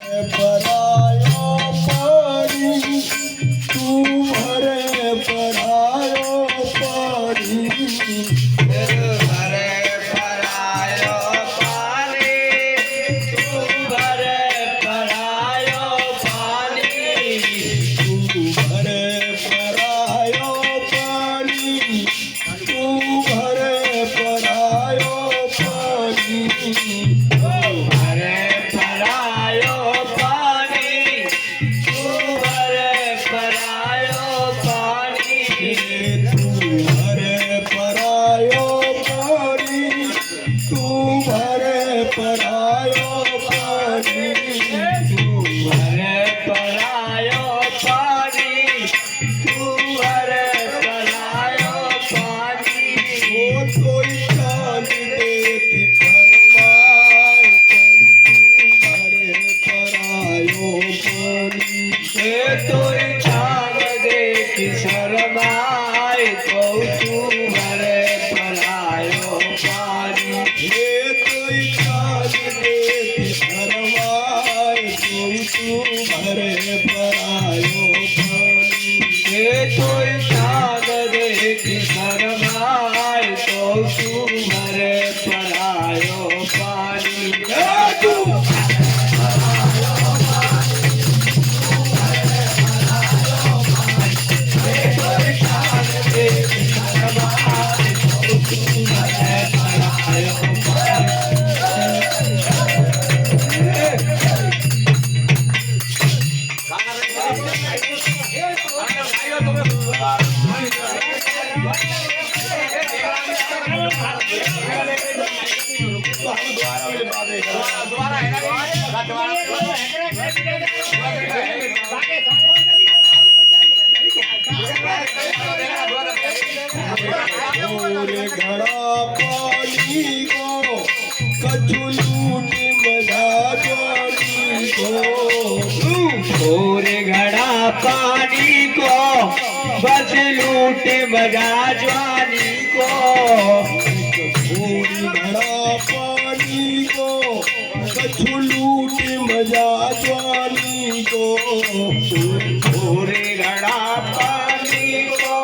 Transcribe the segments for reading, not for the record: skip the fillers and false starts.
परायो पानी तू भरे परायो पानी भरे परायो पानी तू भरे परायो पानी तू भरे परायो पानी तू भरे परायो पानी भरे परायो पानी तू भरे परायो पानी तू भरे परायो पानी तू भरे परायो पानी तू भरे परायो पानी तू भरे परायो पानी वो कोई चांद देती करवाए तू भरे परायो पानी ये तो चांद देख शर्माए तो तू भरे परायो पानी ये कोई चांद देती करवाए तू भरे परायो पानी ये तो चांद देख शर्माए तो तू भरे परायो पानी तू पूरे घड़ा पानी को कछु लूट मजा जानी को पूरे घड़ा पानी को बस लूट मजा जवानी को पूरी घड़ा पानी को कछु लूट मजा जानी को पूरे घड़ा पानी को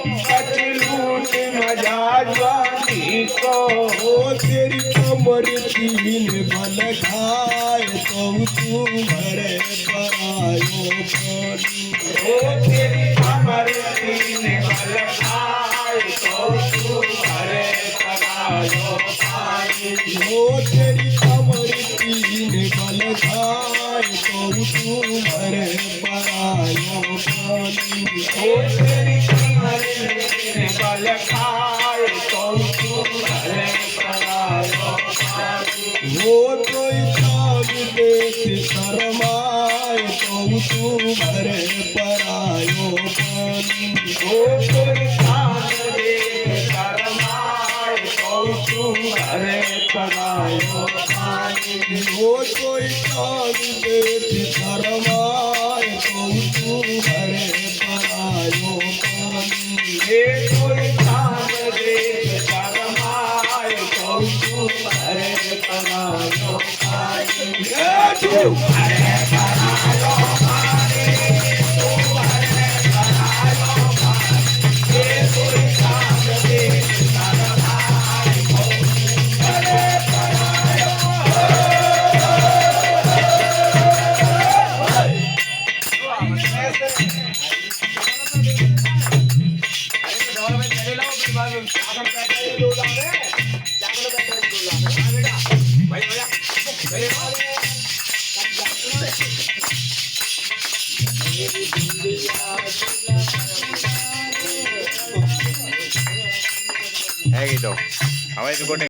बस लूट मजा जवानी को ओ तेरी कमर तीन बल खाए तो तू भरे परायो पानी ओ तेरी कमर तीन बल खाए तो तू भरे परायो पानी ओ तेरी कमर तीन बल खाए तो तू भरे परायो पानी ओ तेरी कमर तीन बल खाए तो तू भरे परायो पानी वो कोई चाँद देख शर्माए तो तू भरे परायो पानी ओ कोई चांद देख शर्माए तो तू भरे परायो पानी वो कोई चाँद देख शर्माए तो तू भरे परायो पानी ये कोई चांद देख शर्माए तो तू भरे परायो पानी तू भरे परायो पानी तू भरे परायो पानी ये कोई चांद देख शर्माए तो तू भरे परायो ಹೇಗಿದ್ದು ಅವ ಇದು ಕೊಟ್ಟೆ